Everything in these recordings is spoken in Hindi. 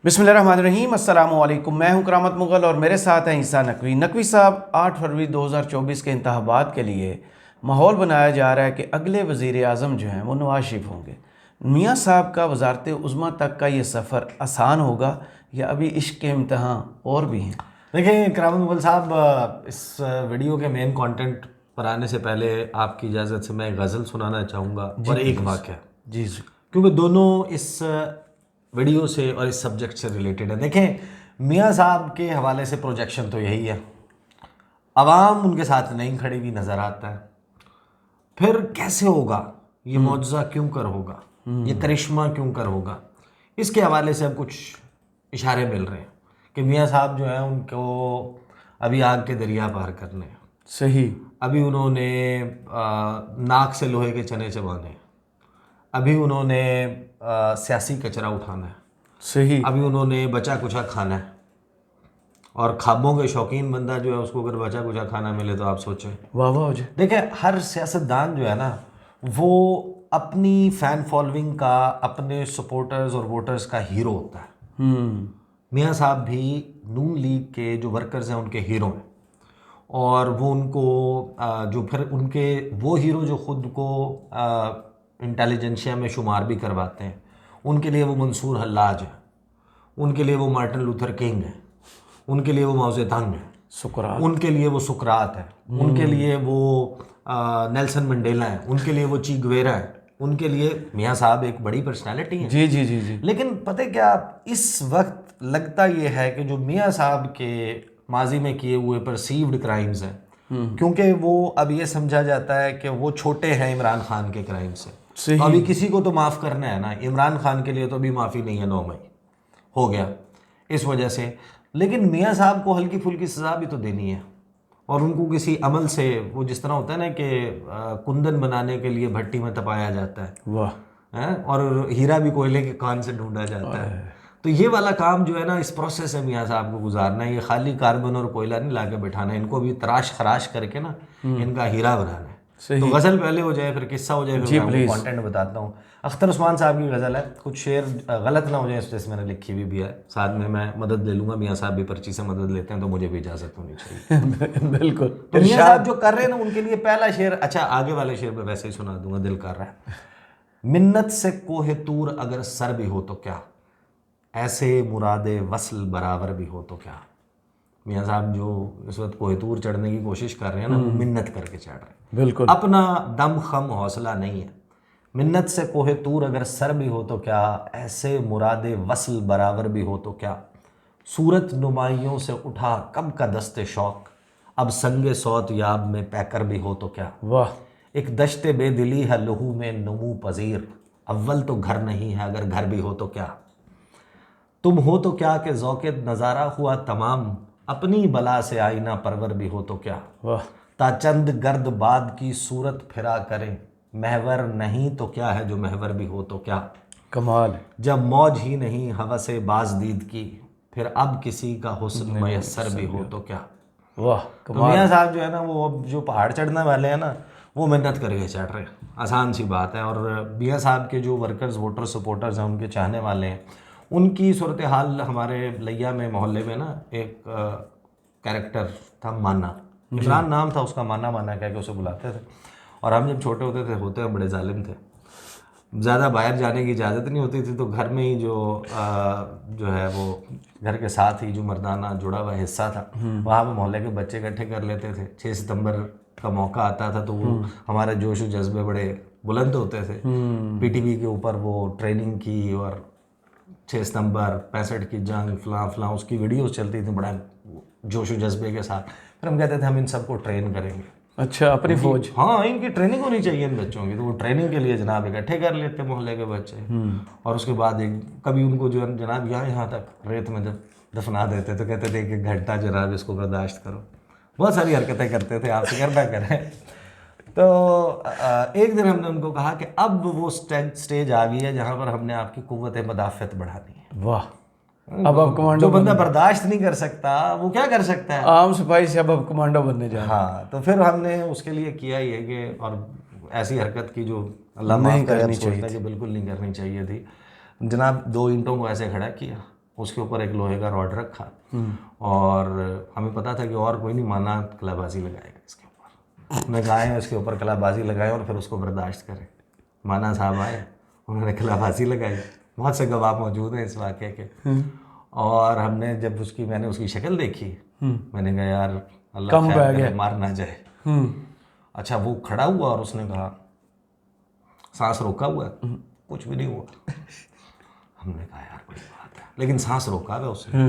बिस्मिल्लाहिर्रहमानिर्रहीम, अस्सलामुअलैकुम। मैं हूं करामत मुग़ल और मेरे साथ हैं ईसा नकवी। नकवी साहब, 8 फरवरी 2024 के इंतखाबात के लिए माहौल बनाया जा रहा है कि अगले वज़ीर आज़म जो हैं वो नवाज शरीफ होंगे। मियाँ साहब का वज़ारत उज़्मा तक का ये सफ़र आसान होगा या अभी इश्क के इम्तहान और भी हैं? देखिए करामत मुग़ल साहब, इस वीडियो के मेन कंटेंट पर आने से पहले आपकी इजाज़त से मैं गज़ल सुनाना चाहूँगा और एक वाक़या, जी क्योंकि दोनों इस वीडियो से और इस सब्जेक्ट से रिलेटेड है। देखें, मियाँ साहब के हवाले से प्रोजेक्शन तो यही है, अवाम उनके साथ नहीं खड़ी हुई नज़र आता है। फिर कैसे होगा ये मौजज़ा, क्यों कर होगा ये करिश्मा, क्यों कर होगा, इसके हवाले से अब कुछ इशारे मिल रहे हैं कि मियाँ साहब जो हैं उनको अभी आग के दरिया पार करने हैं। सही। अभी उन्होंने नाक से लोहे के चने चबाने हैं। अभी उन्होंने सियासी कचरा उठाना है। सही। अभी उन्होंने बचा कुचा खाना है। और ख्वाबों के शौकीन बंदा जो है उसको अगर बचा कुचा खाना मिले तो आप सोचें। वाह वाह हो जाए। देखिए, हर सियासतदान जो है ना, वो अपनी फ़ैन फॉलोइंग का, अपने सपोर्टर्स और वोटर्स का हीरो होता है। मियाँ साहब भी नून लीग के जो वर्कर्स हैं उनके हीरो हैं। और वो उनको जो फिर उनके वो हीरो जो ख़ुद को इंटेलिजेंशिया में शुमार भी करवाते हैं, उनके लिए वो मंसूर हल्लाज है, उनके लिए वो मार्टिन लूथर किंग है, उनके लिए वो माओ ज़ेडुंग है, सुकरात, उनके लिए वो सुकरात है, उनके लिए वो नेल्सन मंडेला है, उनके लिए वो ची गुवेरा है, उनके लिए मियाँ साहब एक बड़ी पर्सनालिटी है। जी जी जी जी। लेकिन पता है क्या, इस वक्त लगता ये है कि जो मियाँ साहब के माजी में किए हुए परसीव्ड क्राइम्स हैं, क्योंकि वो अब ये समझा जाता है कि वो छोटे हैं इमरान खान के क्राइम से, तो अभी किसी को तो माफ़ करना है ना। इमरान खान के लिए तो अभी माफ़ी नहीं है, 9 मई हो गया इस वजह से। लेकिन मियाँ साहब को हल्की फुल्की सज़ा भी तो देनी है, और उनको किसी अमल से, वो जिस तरह होता है ना कि कुंदन बनाने के लिए भट्टी में तपाया जाता है, वाह। और हीरा भी कोयले के कान से ढूंढा जाता है। तो ये वाला काम जो है ना, इस प्रोसेस है मियाँ साहब को गुजारना है। ये खाली कार्बन और कोयला नहीं ला के बैठाना है, इनको भी तराश खराश करके ना इनका हीरा बनाना है। तो गज़ल पहले हो जाए, फिर किस्सा हो जाए, फिर मैं आपको कंटेंट बताता हूँ। अख्तर उस्मान साहब की गज़ल है, कुछ शेर गलत ना हो जाए इस वजह से मैंने लिखी हुई भी है। साथ में मैं मदद ले लूँगा, मियाँ साहब भी पर्ची से मदद लेते हैं तो मुझे भी इजाज़त होनी चाहिए। बिल्कुल। तो मियाँ साहब जो कर रहे हैं ना, उनके लिए पहला शेर, अच्छा आगे वाले शेर में वैसे ही सुना दूंगा, दिल कर रहा है। मिन्नत से कोहे तूर अगर सर भी हो तो क्या, ऐसे मुरादे वसल बराबर भी हो तो क्या। मियाँ साहब जो इस वक्त कोहितूर चढ़ने की कोशिश कर रहे हैं ना, वो मिन्नत करके चढ़ रहे हैं। बिल्कुल। अपना दम खम हौसला नहीं है। मिन्नत से कोहितूर अगर सर भी हो तो क्या, ऐसे मुरादे वसल बराबर भी हो तो क्या। सूरत नुमाइयों से उठा कब का दस्ते शौक, अब संगे सौत याब में पैकर भी हो तो क्या। वाह। एक दश्ते बेदिली है लहू में नमू पजीर, अव्वल तो घर नहीं है अगर घर भी हो तो क्या। तुम हो तो क्या कि ज़ौक़े नज़ारा हुआ तमाम, अपनी बला से आईना परवर भी हो तो क्या। वाह। ताचंद गर्द बाद की सूरत फिरा करें, महवर नहीं तो क्या है जो महवर भी हो तो क्या। कमाल है। जब मौज ही नहीं हवसे बाज़दीद की, फिर अब किसी का हुस्न मयस्सर भी हो तो क्या। वाह तो कमाल। मियाँ साहब जो है ना, वो अब जो पहाड़ चढ़ने वाले हैं ना, वो मेहनत करके चढ़ रहे हैं, आसान सी बात है। और मियाँ साहब के जो वर्कर्स, वोटर, सपोर्टर्स हैं, उनके चाहने वाले हैं, उनकी सूरत हाल हमारे लिया में, मोहल्ले में ना, एक कैरेक्टर था माना, इमरान नाम था उसका, माना माना कह के उसे बुलाते थे। और हम जब छोटे होते बड़े जालिम थे, ज़्यादा बाहर जाने की इजाज़त नहीं होती थी, तो घर में ही जो है वो घर के साथ ही जो मर्दाना जुड़ा हुआ हिस्सा था, वहाँ पे मोहल्ले के बच्चे इकट्ठे कर लेते थे। 6 सितंबर का मौका आता था तो वो हमारे जोश और जज्बे बड़े बुलंद होते थे। पीटीवी के ऊपर वो ट्रेनिंग की, और 6 सितंबर 65 की जंग, फलां फलां, उसकी वीडियोस चलती थी बड़ा जोश और जज्बे के साथ। फिर हम कहते थे हम इन सबको ट्रेन करेंगे। अच्छा, अपनी फौज। हाँ, इनकी ट्रेनिंग होनी चाहिए इन बच्चों की। तो वो ट्रेनिंग के लिए जनाब इकट्ठे कर लेते मोहल्ले के बच्चे, और उसके बाद एक कभी उनको जो है जनाब यहाँ तक रेत में जब दफना देते तो कहते थे कि 1 घंटा जनाब इसको बर्दाश्त करो। बहुत सारी हरकतें करते थे, आप फिक्र ना करें। तो एक दिन हमने उनको कहा कि अब वो स्टेज आ गई है जहाँ पर हमने आपकी कुव्वत मदाफ़त बढ़ानी है। वाह। अब आप कमांडो। जो बंदा बर्दाश्त नहीं कर सकता वो क्या कर सकता है। आम सिपाही से अब कमांडो बनने जा रहे हैं। हाँ, तो फिर हमने उसके लिए किया ही है कि, और ऐसी हरकत की जो अल्लाह नहीं माफ़ करे, करनी अब सोचता है कि बिल्कुल नहीं करनी चाहिए थी। जनाब 2 ईंटों को ऐसे खड़ा किया, उसके ऊपर एक लोहे का रॉड रखा और हमें पता था कि और कोई नहीं, माना कलाबाजी लगाएगा इसके ऊपर। हमने कहा है इसके ऊपर कलाबाजी लगाए और फिर उसको बर्दाश्त करें। माना साहब आए, उन्होंने कलाबाजी लगाई। बहुत से गवाह मौजूद हैं इस वाक़े के। और हमने जब मैंने उसकी शक्ल देखी, मैंने कहा यार अल्लाह खैर करे, मार ना जाए। अच्छा, वो खड़ा हुआ और उसने कहा सांस रोका हुआ है, कुछ भी नहीं हुआ। हमने कहा यार बड़ी बात है, लेकिन सांस रोका है उसने।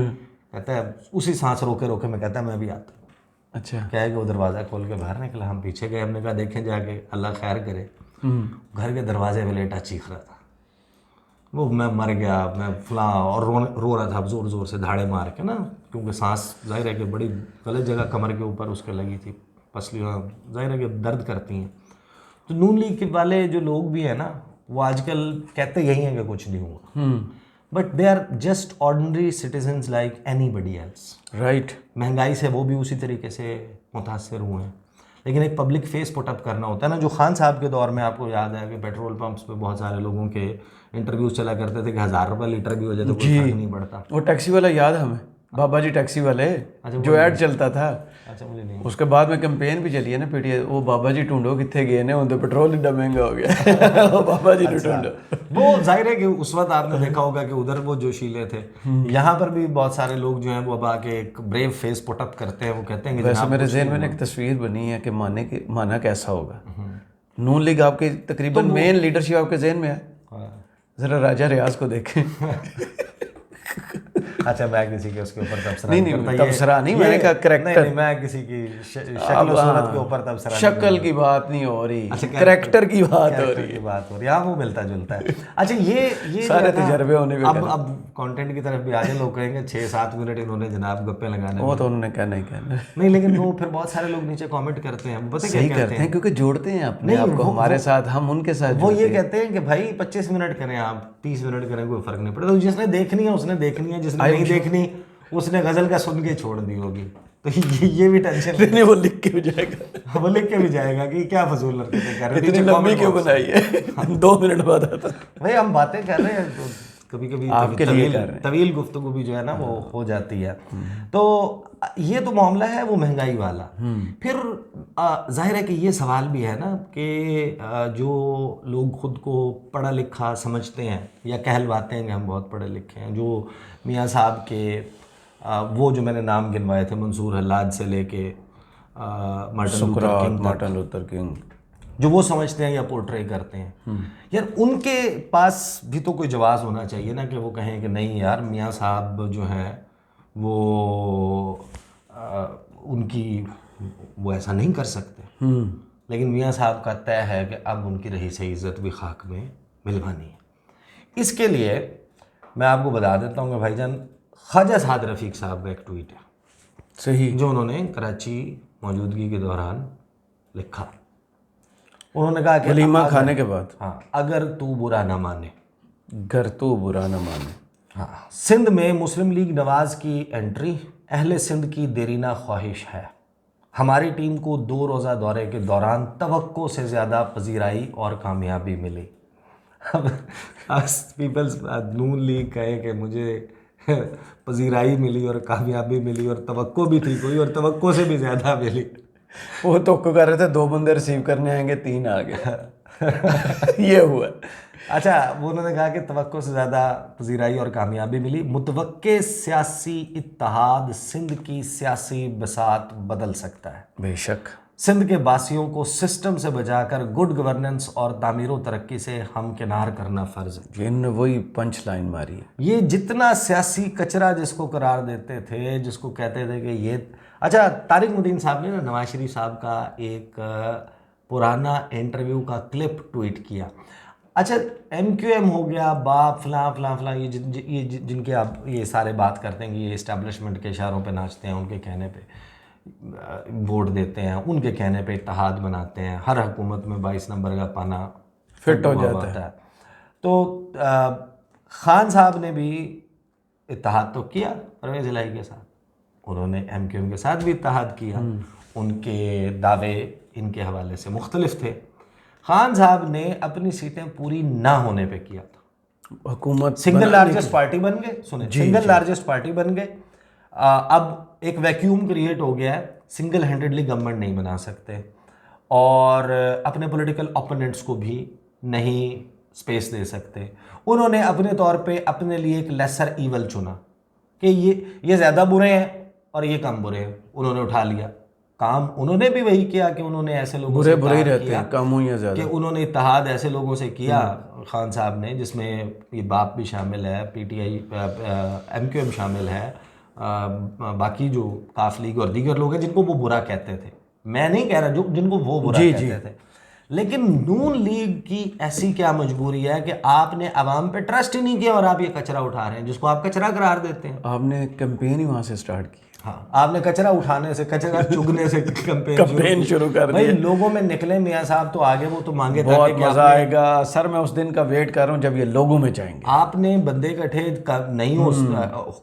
कहता है उसी सांस रोके रोके में कहता है मैं भी आता हूँ। अच्छा, क्या है कि वो दरवाज़ा खोल के बाहर निकला, हम पीछे गए। हमने कहा देखें जाके, अल्लाह खैर करे। घर के दरवाजे पे लेटा चीख रहा था वो, मैं मर गया, मैं फलां, और रो रहा था ज़ोर ज़ोर से, धाड़े मार के ना, क्योंकि सांस जाहिर है कि बड़ी गलत जगह कमर के ऊपर उसके लगी थी, पसलियाँ जाहिर है कि दर्द करती हैं। तो नून लीग वाले जो लोग भी हैं ना, वो आजकल कहते यही हैं कि कुछ नहीं हुआ, but they are just ordinary citizens like anybody else. Right. महंगाई से वो भी उसी तरीके से मुतासर हुए हैं, लेकिन एक पब्लिक फेस पुटअप करना होता है ना। जो खान साहब के दौर में आपको याद है कि पेट्रोल पंप्स पे बहुत सारे लोगों के इंटरव्यूज चला करते थे कि 1000 रुपये लीटर भी हो जाए तो कोई फर्क नहीं पड़ता। वो टैक्सी वाला याद है हमें, बाबा जी टैक्सी वाले, जो ऐड चलता था। अच्छा, मुझे नहीं। उसके बाद में कैंपेन भी चली है ना पीटीए, वो बाबा जी ढूंढो कितने गए ने, उनका पेट्रोल इतना महंगा हो गया। वो बाबा जी ढूंढो। वो जाहिर है कि उस वक्त आपने देखा होगा कि उधर वो जोशीले थे। यहाँ पर भी बहुत सारे लोग जो हैं वो अब आके एक ब्रेव फेस पुटअप करते हैं। वो कहते हैं कि वैसे मेरे जहन में एक तस्वीर बनी है कि माना कैसा होगा। नून लीग आपकी तकरीबन मेन लीडरशिप आपके जहन में है। जरा राजा रियाज को देखें। अच्छा, मैं किसी के उसके ऊपर तबसरा नहीं, तबसरा नहीं, मैंने कहा करैक्टर। नहीं, मैं किसी की शक्ल सूरत के ऊपर तबसरा, शक्ल की बात नहीं हो रही, करैक्टर की बात हो रही है। हाँ, वो मिलता जुलता है। अच्छा, ये सारे तजर्बे होने पे अब कंटेंट की तरफ भी आ जाए। लोग कहेंगे 6-7 मिनट इन्होंने जनाब गप्पे लगाने, वो तो उन्होंने कहना ही कहना नहीं, लेकिन वो फिर बहुत सारे लोग नीचे कमेंट करते हैं, पता सही करते हैं, क्योंकि जोड़ते हैं अपने आप को हमारे साथ, हम उनके साथ। वो ये कहते हैं कि भाई 25 मिनट करें, आप 30 मिनट करें, कोई फर्क नहीं पड़ता। तो जिसने देखनी है उसने देखनी है, जिसने नहीं देखनी उसने गजल का सुन के छोड़ दी होगी। तो ये भी टेंशन नहीं, वो लिख के भी जाएगा। वो लिख के भी जाएगा कि क्या फजूल हरकतें कर रहे हैं, इतनी लंबी क्यों बनाई है। 2 मिनट बाद आता भाई, हम बातें कर रहे हैं तो कभी कभी आपके लिए कर रहे हैं। तवील गुफ्तगू भी जो है ना वो हो जाती है। तो ये तो मामला है वो महंगाई वाला। फिर जाहिर है कि ये सवाल भी है ना कि जो लोग खुद को पढ़ा लिखा समझते हैं या कहलवाते हैं कि हम बहुत पढ़े लिखे हैं, जो मियाँ साहब के वो जो मैंने नाम गिनवाए थे, मंसूर हल्लाज से लेके मार्टिन लूथर किंग, जो वो समझते हैं या पोर्ट्रे करते हैं, यार उनके पास भी तो कोई जवाब होना चाहिए ना, कि वो कहें कि नहीं यार मियाँ साहब जो हैं वो उनकी वो ऐसा नहीं कर सकते। लेकिन मियाँ साहब का तय है कि अब उनकी रही सही इज़्ज़त भी खाक में मिलवानी है। इसके लिए मैं आपको बता देता हूँ कि भाईजान, ख्वाजा साद रफ़ीक साहब का एक ट्वीट है सही, जो उन्होंने कराची मौजूदगी के दौरान लिखा। उन्होंने कहा कि वलीमा खाने के बाद, हाँ, अगर तू बुरा ना माने, घर तू बुरा न माने। हाँ, सिंध में मुस्लिम लीग नवाज की एंट्री अहले सिंध की देरीना ख्वाहिश है। हमारी टीम को 2 रोज़ा दौरे के दौरान तवक्को से ज़्यादा पजीराई और कामयाबी मिली। अब पीपल्स नून लीग कहे कि मुझे पजीराई मिली और कामयाबी मिली और तवक्को भी थी कोई, और तवक्को से भी ज़्यादा मिली। वो तो कर रहे थे 2 बंदे रिसीव करने आएंगे, 3 आ गए। ये हुआ। अच्छा, वो उन्होंने कहा कि तवक्को से ज़्यादा पजीराई और कामयाबी मिली। मुतवक्के सियासी इत्तेहाद सिंध की सियासी बसात बदल सकता है। बेशक सिंध के बासियों को सिस्टम से बचाकर गुड गवर्नेंस और तामीर व तरक्की से हमकिनार करना फ़र्ज है। जिन वही पंच लाइन मारी है। ये जितना सियासी कचरा जिसको करार देते थे, जिसको कहते थे कि ये, अच्छा, तारिक मुदीन साहब ने ना नवाज शरीफ साहब का एक पुराना इंटरव्यू का क्लिप ट्वीट किया। अच्छा, MQM हो गया, बाप फलां ये जिनके आप ये सारे बात करते हैं कि ये इस्टेब्लिशमेंट के इशारों पे नाचते हैं, उनके कहने पे वोट देते हैं, उनके कहने पे इत्तेहाद बनाते हैं, हर हुकूमत में 22 नंबर का पाना फिट हो जाता है। तो खान साहब ने भी इत्तेहाद तो किया परवेज़ इलाही के साथ, उन्होंने MQM के साथ भी इत्तेहाद किया। उनके दावे इनके हवाले से मुख्तलिफ थे। खान साहब ने अपनी सीटें पूरी ना होने पे किया था। हुकूमत सिंगल लार्जेस्ट पार्टी बन गए, सुने, सिंगल लार्जेस्ट पार्टी बन गए। अब एक वैक्यूम क्रिएट हो गया है, सिंगल हैंडेडली गवर्नमेंट नहीं बना सकते और अपने पॉलिटिकल ओपोनेंट्स को भी नहीं स्पेस दे सकते। उन्होंने अपने तौर पे अपने लिए एक लेसर ईवल चुना कि ये ज़्यादा बुरे हैं और ये कम बुरे हैं, उन्होंने उठा लिया। काम उन्होंने भी वही किया कि उन्होंने ऐसे लोगों से बुरे ही इत्तेहाद रहते किया हैं, कम हुई है कि ज़्यादा। उन्होंने इत्तेहाद ऐसे लोगों से किया, खान साहब ने, जिसमें ये बाप भी शामिल है, पीटीआई एमक्यूएम शामिल है, बाकी जो काफ लीग और दीगर लोग हैं जिनको वो बुरा कहते थे। मैं नहीं कह रहा जो जिनको वो बुरा कहते थे, लेकिन नून लीग की ऐसी क्या मजबूरी है कि आपने आवाम पे ट्रस्ट ही नहीं किया और आप ये कचरा उठा रहे हैं जिसको आप कचरा करार देते हैं। आपने कैंपेन ही वहाँ से स्टार्ट की। हाँ, आपने कचरा उठाने से, कचरा चुगने से कैंपेन शुरू कर भाई, दी। लोगों में निकले मियाँ साहब तो आगे वो तो मांगे बहुत ताकि मज़ा आएगा सर, मैं उस दिन का वेट कर रहा हूँ जब ये लोगों में जाएंगे। आपने बंदे इकट्ठे नहीं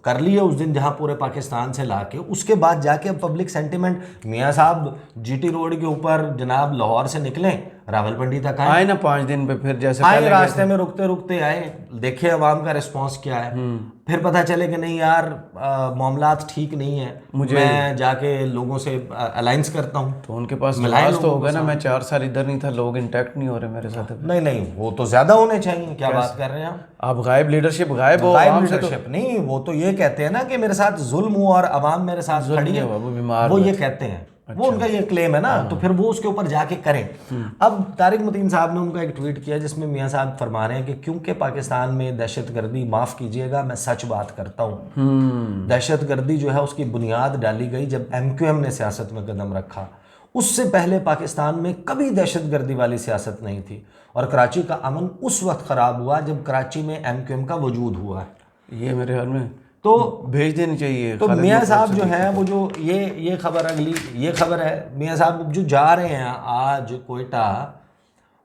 कर लिए उस दिन जहाँ पूरे पाकिस्तान से लाके, उसके बाद जाके अब पब्लिक सेंटिमेंट, मियाँ साहब जीटी रोड के ऊपर जनाब लाहौर से निकले, रावलपिंडी तक आए ना 5 दिन पे, फिर जैसे आए, पहले रास्ते में रुकते रुकते आए, देखे अवाम का रिस्पांस क्या है, फिर पता चले कि नहीं यार मामलात ठीक नहीं है, मैं जाके लोगों से अलायंस करता हूँ। तो उनके पास जवाब तो होगा ना, मैं 4 साल इधर नहीं था, लोग इंटैक्ट नहीं हो रहे मेरे साथ। नहीं नहीं, वो तो ज्यादा होने चाहिए, क्या बात कर रहे हैं आप गायब लीडरशिप, गायब हो गायब आवाम से तो। लीडरशिप नहीं, वो तो ये कहते हैं ना कि मेरे साथ जुल्म हुआ और अवाम मेरे साथ खड़ी है, वो बीमार वो ये कहते हैं। वो उनका ये क्लेम है ना, तो फिर वो उसके ऊपर जाके करें। अब तारिक मतीन साहब ने उनका एक ट्वीट किया जिसमें मियाँ साहब फरमा रहे हैं कि क्योंकि पाकिस्तान में दहशतगर्दी, माफ़ कीजिएगा मैं सच बात करता हूँ, दहशतगर्दी जो है उसकी बुनियाद डाली गई जब एमक्यूएम ने सियासत में कदम रखा। उससे पहले पाकिस्तान में कभी दहशतगर्दी वाली सियासत नहीं थी और कराची का अमन उस वक्त ख़राब हुआ जब कराची में एमक्यूएम का वजूद हुआ है। ये मेरे ख्याल में तो भेज देनी चाहिए। तो मियाँ साहब जो हैं वो जो ये खबर, अगली ये खबर है, मियाँ साहब जो जा रहे हैं आज कोयटा,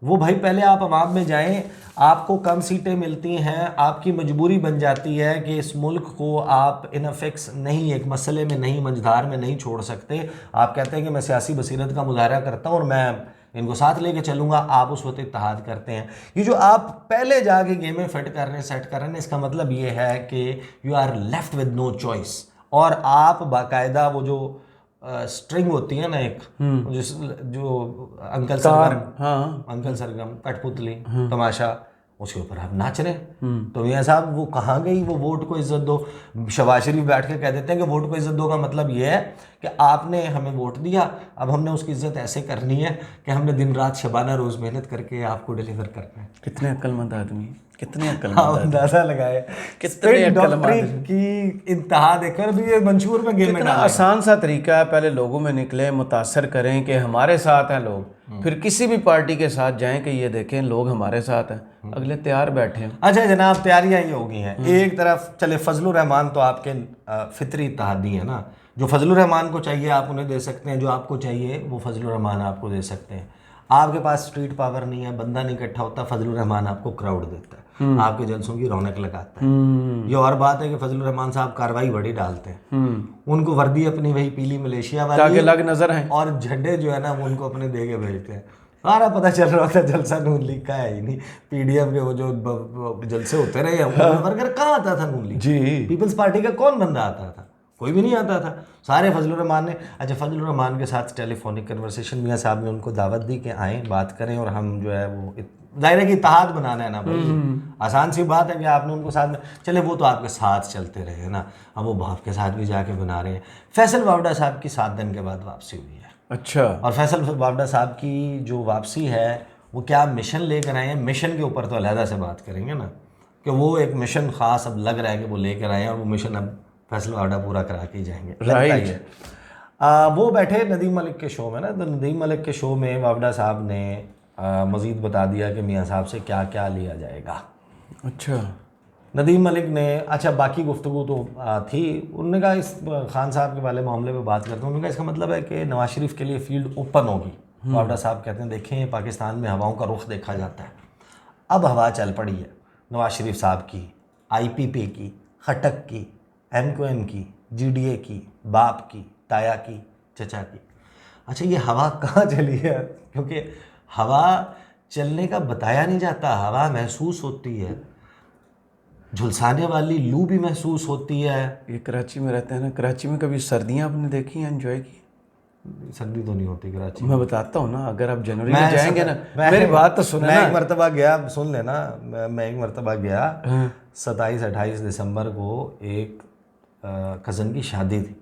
वो भाई पहले आप अवाम में जाएं, आपको कम सीटें मिलती हैं, आपकी मजबूरी बन जाती है कि इस मुल्क को आप इन फिक्स नहीं, एक मसले में नहीं, मंझधार में नहीं छोड़ सकते। आप कहते हैं कि मैं सियासी बसीरत का मुजाहरा करता हूँ और मैं इनको साथ लेके चलूँगा, आप उस वक्त इत्तेहाद करते हैं। ये जो आप पहले जाके गेमें फिट कर रहे हैं, सेट कर रहे हैं, इसका मतलब ये है कि you are left with no choice. और आप बाकायदा वो जो स्ट्रिंग होती है ना एक, जो अंकल सरगम, हाँ अंकल सरगम, कठपुतली, तमाशा, उसके ऊपर आप नाच रहे हैं। तो मियाँ साहब वो कहाँ गई वो वोट को इज्जत दो। शहबाज शरीफ बैठ के कह देते हैं कि वोट को इज्जत दो का मतलब ये है कि आपने हमें वोट दिया, अब हमने उसकी इज्जत ऐसे करनी है कि हमने दिन रात शबाना रोज़ मेहनत करके आपको डिलीवर करना है। कितने अक्लमंद आदमी, कितने हाँ, अंदाजा लगाए कितने अक्लमंद की इंतहा देखकर भी ये मंशूर में गेम में कितना आसान सा तरीका है। पहले लोगों में निकले, मुतासर करें कि हमारे साथ हैं लोग, फिर किसी भी पार्टी के साथ जाएं कि ये देखें लोग हमारे साथ हैं, अगले तैयार बैठे हैं। अच्छा जनाब, तैयारियां ही हो गई हैं। एक तरफ चले फजलुर रहमान तो आपके फितरी इत्तेहादी है ना, जो फजलुर रहमान को चाहिए आप उन्हें दे सकते हैं, जो आपको चाहिए वो फजलुर रहमान आपको दे सकते हैं। आपके पास स्ट्रीट पावर नहीं है, बंदा नहीं इकट्ठा होता, फजलुर रहमान आपको क्राउड देता है, आपके जलसों की रौनक लगाता है। ये और बात है कि फजलुर रहमान साहब कार्रवाई बड़ी डालते हैं, उनको वर्दी अपनी वही पीली मलेशिया वाली ताकि लग नजर है, और झंडे जो है ना वो उनको अपने दे के भेजते हैं। सारा पता चल रहा था जलसा नून लीग का है ही नहीं, पीडीएफ के वो जो जलसे होते रहे हैं वर्कर कहाँ आता था नून लीग जी, पीपल्स पार्टी का कौन बंदा आता था? कोई भी नहीं आता था, सारे फजलुर रहमान ने। अच्छा, फजलुर रहमान के साथ टेलीफोनिक कन्वर्सेशन मियाँ साहब ने उनको दावत दी कि आएँ बात करें और हम जो है वो दायरे की इत्तेहाद बनाना है ना भाई, आसान सी बात है कि आपने उनको साथ में चले, वो तो आपके साथ चलते रहे हैं ना, अब वो बाप के साथ भी जाके बना रहे हैं। फैसल वावडा साहब की 7 दिन के बाद वापसी हुई है। अच्छा, और फैसल वावडा साहब की जो वापसी है वो क्या मिशन लेकर आए हैं, मिशन के ऊपर तो अलहदा से बात करेंगे ना, कि वो एक मिशन ख़ास अब लग रहा है कि वो लेकर आए हैं और वो मिशन अब फैसल वावडा पूरा करा के जाएंगे, राइट। वो बैठे नदीम मलिक के शो में ना, तो नदीम मलिक के शो में वावडा साहब ने मज़ीद बता दिया कि मियाँ साहब से क्या क्या लिया जाएगा। अच्छा, नदीम मलिक ने, अच्छा बाकी गुफ्तगू तो थी, उन्होंने कहा इस खान साहब के वाले मामले पे बात करते हैं, उन्होंने कहा इसका मतलब है कि नवाज शरीफ के लिए फील्ड ओपन होगी। वावडा साहब कहते हैं देखें पाकिस्तान में हवाओं का रुख देखा जाता है, अब हवा चल पड़ी है नवाज शरीफ साहब की, IPP की, खटक की, MQM की, GDA की, बाप की, ताया की, चचा की। अच्छा, ये हवा कहाँ चली है? क्योंकि हवा चलने का बताया नहीं जाता, हवा महसूस होती है। झुलसाने वाली लू भी महसूस होती है। ये कराची में रहते हैं ना, कराची में कभी सर्दियाँ आपने देखी हैं, एंजॉय की? सर्दी तो नहीं होती कराची। मैं बताता हूँ ना, अगर आप जनवरी में जाएंगे ना, मैं मेरी बात तो सुने मैं ना। एक मरतबा गया, सुन लेना, मैं एक मरतबा गया 27-28 दिसंबर को, एक कज़न की शादी थी।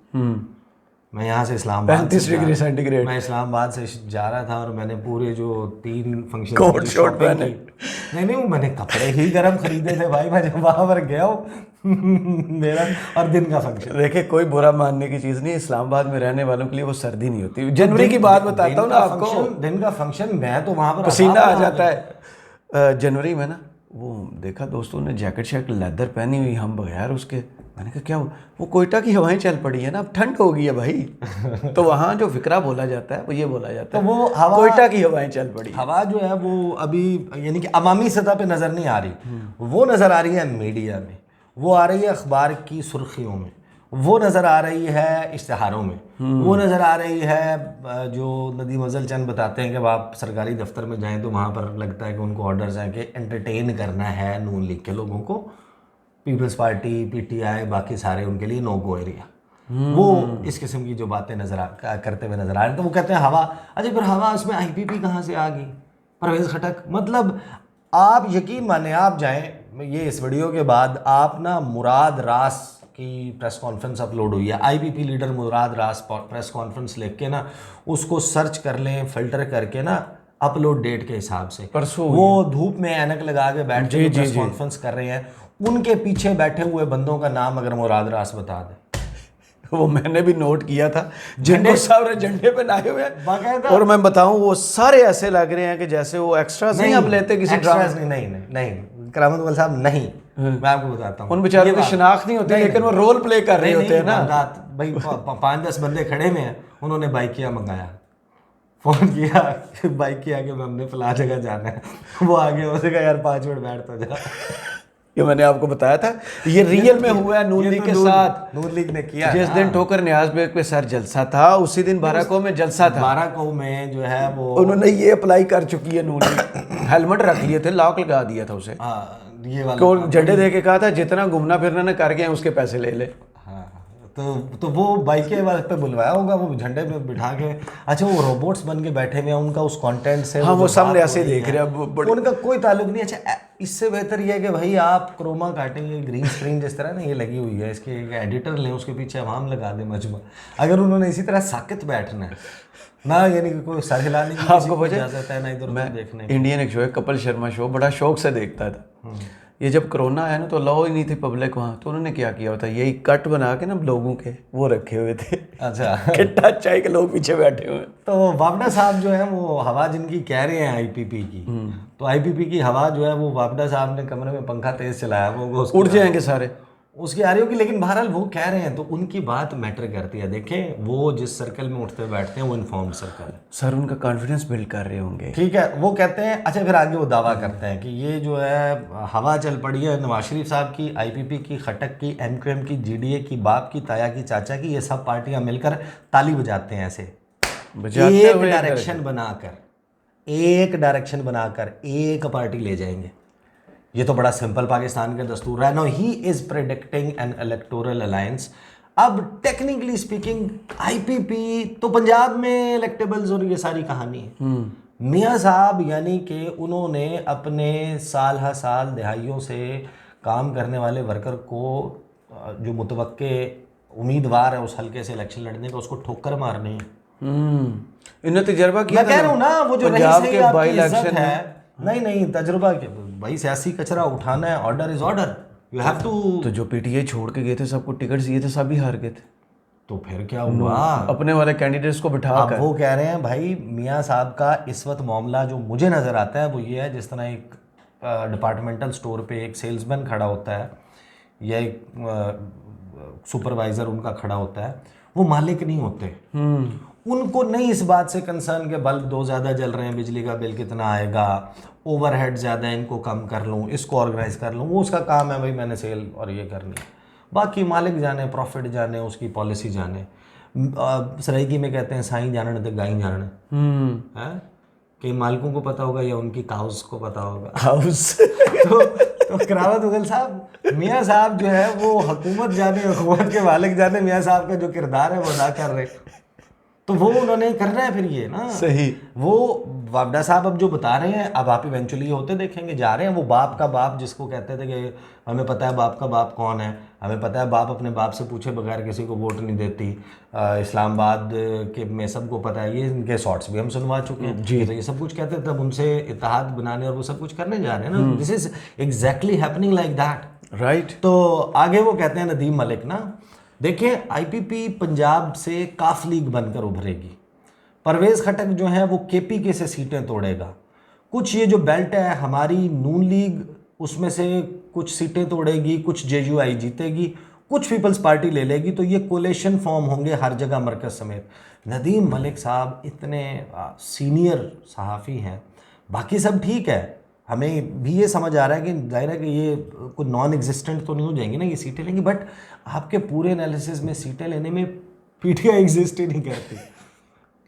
मैं यहाँ से इस्लामाबाद 35 डिग्री सेंटीग्रेड। मैं इस्लामाबाद से जा रहा था और मैंने पूरे जो 3 फंक्शन कोट शॉट पहने। नहीं वो मैंने कपड़े ही गर्म खरीदे थे भाई। मैं जब वहाँ पर गया हूँ मेरा और दिन का फंक्शन। देखिए, कोई बुरा मानने की चीज़ नहीं, इस्लामाबाद में रहने वालों के लिए वो सर्दी नहीं होती। जनवरी की बात बताता हूँ ना आपको, दिन का फंक्शन, मैं तो वहाँ पर पसीना आ जाता है। जनवरी में ना, वो देखा दोस्तों ने जैकेट शैकेट लेदर पहनी हुई, हम बगैर उसके। मैंने कहा क्या वो कोयटा की हवाएं चल पड़ी है ना, अब ठंड हो गई है भाई। तो वहाँ जो फिक्रा बोला जाता है वो ये बोला जाता है, तो वो हवा, कोयटा की हवाएं चल पड़ी। हवा जो है वो अभी यानी कि अवामी सतह पे नज़र नहीं आ रही, वो नज़र आ रही है मीडिया में, वो आ रही है अखबार की सुर्खियों में, वो नज़र आ रही है इश्तिहारों में, वो नज़र आ रही है जो नदीम अफजल चंद बताते हैं कि आप सरकारी दफ्तर में जाएं तो वहाँ पर लगता है कि उनको ऑर्डर्स हैं कि एंटरटेन करना है नून लीग के लोगों को, पीपल्स पार्टी, पीटीआई, बाकी सारे उनके लिए नो गो एरिया। वो इस किस्म की जो बातें करते हुए नजर आ रहे हैं। तो वो कहते हैं हवा, अच्छा फिर हवा उसमें आईपीपी कहाँ से आ गई, परवेज़ खटक। मतलब आप यकीन माने, आप जाएं, ये इस वीडियो के बाद आप ना, मुराद रास की प्रेस कॉन्फ्रेंस अपलोड हुई है, आईपीपी लीडर मुराद रास प्रेस कॉन्फ्रेंस लिख के ना उसको सर्च कर लें, फिल्टर करके ना, अपलोड डेट के हिसाब से। परसों वो धूप में ऐनक लगा के बैठ के प्रेस कॉन्फ्रेंस कर रहे हैं, उनके पीछे बैठे हुए बंदों का नाम अगर मुराद रास बता दे। वो मैंने भी नोट किया था, झंडे साहब झंडे पे लाए हुए हैं बाकायदा। और मैं बताऊं वो सारे ऐसे लग रहे हैं कि जैसे वो एक्स्ट्रास नहीं आप लेते किसी ड्रामा। नहीं करामत अव्वल साहब नहीं, मैं आपको बताता हूँ, उन बेचारों की शिनाख्त नहीं होती, लेकिन वो रोल प्ले कर रहे होते हैं ना भाई। 5-10 बंदे खड़े में हैं, उन्होंने बाइकिया मंगाया, फ़ोन किया कि बाइकिया के हमने फला जगह जाना है, वो आगे उसे कहा यार 5 मिनट बैठ तो जा। ये मैंने आपको बताया था, ये रियल में हुआ है नून लीग के साथ। नून लीग ने किया, जिस दिन ठोकर न्याज बेग पे सर जलसा था, उसी दिन बाराको में जलसा था। बाराको में जो है वो उन्होंने ये अप्लाई कर चुकी है नून लीग। हेलमेट रख लिए थे, लॉक लगा दिया था उसे, ये वाला तो झंडे दे के कहा था जितना घूमना फिरना ना करके उसके पैसे ले ले। तो वो बाइक के वाले पे बुलवाया होगा, वो झंडे पे बिठा के। अच्छा वो रोबोट्स बन के बैठे हुए हैं, उनका उस कंटेंट से वो सामने ऐसे देख रहे हैं, उनका कोई ताल्लुक नहीं। अच्छा इससे बेहतर ये है कि भाई आप क्रोमा काटेंगे, ग्रीन स्क्रीन जिस तरह ना ये लगी हुई है, इसके एडिटर लें, उसके पीछे अवाम लगा दें मजमा। अगर उन्होंने इसी तरह साकित बैठना है ना, यानी कि कोई सर हिलाने की आपको इजाजत है ना इधर उधर देखने। इंडियन एक शो है कपिल शर्मा शो, बड़ा शौक से देखता था। ये जब कोरोना आया ना तो अलाउ ही नहीं थे पब्लिक वहाँ, तो उन्होंने क्या किया होता, यही कट बना के ना लोगों के वो रखे हुए थे। अच्छा किट्टा चाय के लोग पीछे बैठे हुए। तो वापडा साहब जो है वो हवा जिनकी कह रहे हैं आईपीपी की, तो आईपीपी की हवा जो है वो वापडा साहब ने कमरे में पंखा तेज चलाया, वो उड़ जाएंगे सारे उसकी आ रही होगी। लेकिन बहरहाल वो कह रहे हैं तो उनकी बात मैटर करती है। देखें वो जिस सर्कल में उठते बैठते हैं वो इन्फॉर्म्ड सर्कल है। सर उनका कॉन्फिडेंस बिल्ड कर रहे होंगे। ठीक है, वो कहते हैं। अच्छा फिर आगे वो दावा करते हैं कि ये जो है हवा चल पड़ी है नवाज शरीफ साहब की, आईपीपी की, खटक की, एमक्यूएम की, जीडीए की, बाप की, ताया की, चाचा की, ये सब पार्टियां मिलकर ताली बजाते हैं ऐसे, एक डायरेक्शन बनाकर एक पार्टी ले जाएंगे। ये तो बड़ा सिंपल पाकिस्तान का दस्तूर है। No he is predicting an electoral alliance. अब टेक्निकली स्पीकिंग आईपीपी तो पंजाब में इलेक्टेबल्स और ये सारी कहानी है। मियाँ साहब यानी कि उन्होंने अपने साल हर साल दिहाइयों से काम करने वाले वर्कर को जो मुतवक्के उम्मीदवार है उस हल्के से इलेक्शन लड़ने का, उसको ठोकर मारनी है। इन्होंने तजर्बा किया। मैं कह रहा हूँ ना, वो जो पंजाब रही के बाई आपकी इज्जत इलेक्शन है, नहीं तजुर्बा के भाई, सियासी कचरा उठाना है, order is order, you have to. तो जो पीटीआई छोड़ के गए थे, सबको टिकट दिए थे, सभी हार गए थे। तो फिर क्या हुआ? अपने वाले कैंडिडेट्स को बिठा कर। वो कह रहे हैं भाई मियाँ साहब का इस वक्त मामला जो मुझे नज़र आता है वो ये है, जिस तरह एक डिपार्टमेंटल स्टोर पे एक सेल्समैन खड़ा होता है या एक सुपरवाइज़र उनका खड़ा होता है, वो मालिक नहीं होते। उनको नहीं इस बात से कंसर्न के बल्ब 2 ज़्यादा जल रहे हैं, बिजली का बिल कितना आएगा, ओवरहेड ज़्यादा है, इनको कम कर लूँ, इसको ऑर्गेनाइज कर लूँ। वो उसका काम है भाई, मैंने सेल और ये करनी है। बाकी मालिक जाने, प्रॉफिट जाने, उसकी पॉलिसी जाने। सराइकी में कहते हैं साईं जानने तो गाई जानने है, कि मालिकों को पता होगा या उनकी काउस को पता होगा। हाउस तो करावत मुगल साहब, मियाँ साहब जो है वो हुकूमत जाने, हुकूमत के मालिक जाने, मियाँ साहब का जो किरदार है वो अदा कर रहे, तो वो उन्होंने करना है फिर ये ना। सही। वो वावडा साहब अब जो बता रहे हैं, अब आप इवेंचुअली होते देखेंगे, जा रहे हैं। वो बाप का बाप जिसको कहते थे कि हमें पता है बाप का बाप कौन है, हमें पता है बाप अपने बाप से पूछे बगैर किसी को वोट नहीं देती, इस्लामाबाद के में सबको पता है, ये इनके शॉर्ट्स भी हम सुनवा चुके हैं जी। तो ये सब कुछ कहते थे, तब उनसे इत्तेहाद बनाने और वो सब कुछ करने जा रहे हैं ना। This is exactly happening like that, right. तो आगे वो कहते हैं नदीम मलिक ना, देखिए आईपीपी पंजाब से काफ लीग बनकर उभरेगी, परवेज़ खटक जो है वो केपीके से सीटें तोड़ेगा, कुछ ये जो बेल्ट है हमारी नून लीग उसमें से कुछ सीटें तोड़ेगी, कुछ जेयूआई जीतेगी, कुछ पीपल्स पार्टी ले लेगी, तो ये कोलेशन फॉर्म होंगे हर जगह मरकज समेत। नदीम मलिक साहब इतने सीनियर सहाफ़ी हैं, बाकी सब ठीक है, हमें भी ये समझ आ रहा है कि जाहिर है कि ये कोई नॉन एग्जिस्टेंट तो नहीं हो जाएंगी ना, ये सीटें लेंगी, बट आपके पूरे एनालिसिस में सीटें लेने में पीटीआई एग्जिस्ट ही नहीं करती,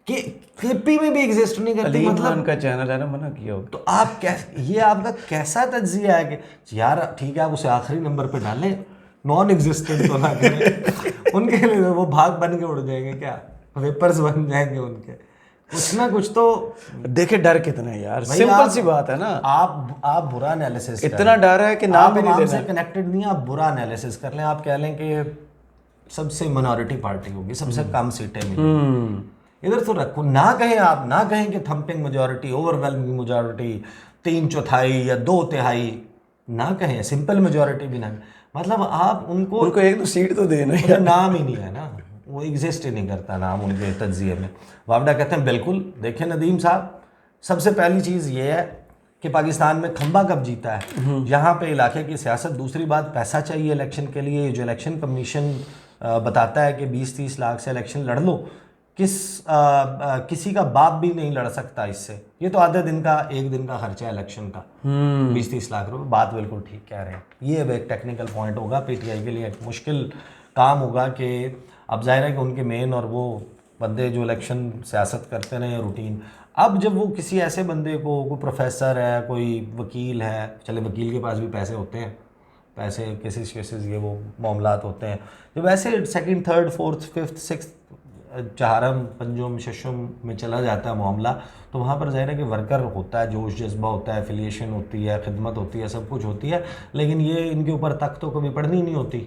कि केपी में भी एग्जिस्ट नहीं करती, मतलब का चैनल है ना, मना किया होगा। तो आप कैसे, ये आपका कैसा तज्जिया है कि यार ठीक है आप उसे आखिरी नंबर पे डालें, नॉन एग्जिस्टेंट तो ना करें, उनके लिए वो भाग बन के उड़ जाएंगे क्या, वेपर्स बन जाएंगे उनके, कुछ ना कुछ तो। देखे डर कितना है यार, सिंपल सी बात है ना, आप बुरा एनालिसिस, इतना डर है कि नाम भी नहीं लेना से कनेक्टेड नहीं, आप बुरा एनालिसिस कर लें, आप कह लें कि सबसे मिनॉरिटी पार्टी होगी, सबसे कम सीटें मिलेंगी, इधर तो रखो, ना कहें आप, ना कहें कि थम्पिंग मेजॉरिटी, ओवरवेलमिंग मेजॉरिटी, 3/4 या 2/3, ना कहें सिंपल मेजॉरिटी भी ना, मतलब आप उनको एक दो सीट तो देना है, नाम ही नहीं है ना, वो एग्जिस्ट ही नहीं करता नाम उनके तज्जिए में। वावडा कहते हैं बिल्कुल, देखें नदीम साहब, सबसे पहली चीज़ ये है कि पाकिस्तान में खंबा कब जीता है, यहाँ पे इलाके की सियासत, दूसरी बात पैसा चाहिए इलेक्शन के लिए, जो इलेक्शन कमीशन बताता है कि 20-30 लाख से इलेक्शन लड़ लो, किसी का बाप भी नहीं लड़ सकता इससे, ये तो आधे दिन का, एक दिन का खर्चा है इलेक्शन का, 20-30 लाख रुपए, बात बिल्कुल ठीक कह रहे हैं। ये अब एक टेक्निकल पॉइंट होगा पीटीआई के लिए, एक मुश्किल काम होगा कि अब जाहिर है कि उनके मेन और वो बंदे जो इलेक्शन सियासत करते रहे रूटीन, अब जब वो किसी ऐसे बंदे को, कोई प्रोफेसर है, कोई वकील है, चले वकील के पास भी पैसे होते हैं, पैसे केसेस ये वो मामलात होते हैं, जब ऐसे second, third, fourth, fifth, sixth, चारम, पंजम, शशम में चला जाता है मामला, तो वहाँ पर ज़ाहिर है कि वर्कर होता है, जोश जज्बा होता है, एफिलिएशन होती है, खिदमत होती है, सब कुछ होती है, लेकिन ये इनके ऊपर तक तो कभी पड़नी नहीं होती,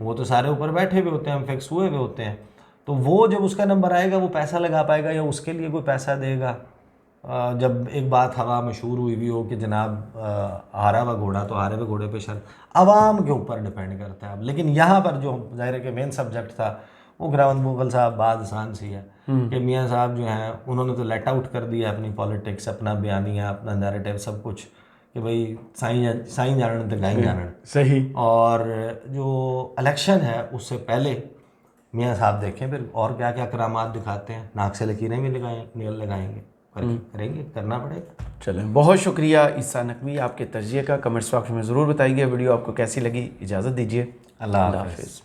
वो तो सारे ऊपर बैठे हुए होते हैं, फिक्स हुए हुए होते हैं, तो वो जब उसका नंबर आएगा वो पैसा लगा पाएगा या उसके लिए कोई पैसा देगा। जब एक बात हवा मशहूर हुई भी हो कि जनाब हारा हुआ घोड़ा तो हारे हुए घोड़े पे शर्त, आवाम के ऊपर डिपेंड करता है अब, लेकिन यहाँ पर जो ज़ाहिर है कि मेन सब्जेक्ट था वो करावत मुगल साहब बात आसान सी है कि मियाँ साहब जो हैं उन्होंने तो लेट आउट कर दिया अपनी पॉलिटिक्स, अपना बयानिया, अपना नैरेटिव, सब कुछ, कि भाई साईं जानन तो गाई जानन, सही। और जो इलेक्शन है उससे पहले मियाँ साहब देखें फिर और क्या क्या करामात दिखाते हैं, नाक से लकीरें भी लगाएंगे, करेंगे, करना पड़ेगा। चलें, बहुत शुक्रिया ईसा नकवी, आपके तजिए का कमेंट्स बॉक्स में ज़रूर बताइए। वीडियो आपको कैसी लगी, इजाज़त दीजिए, अल्लाह हाफ़िज़।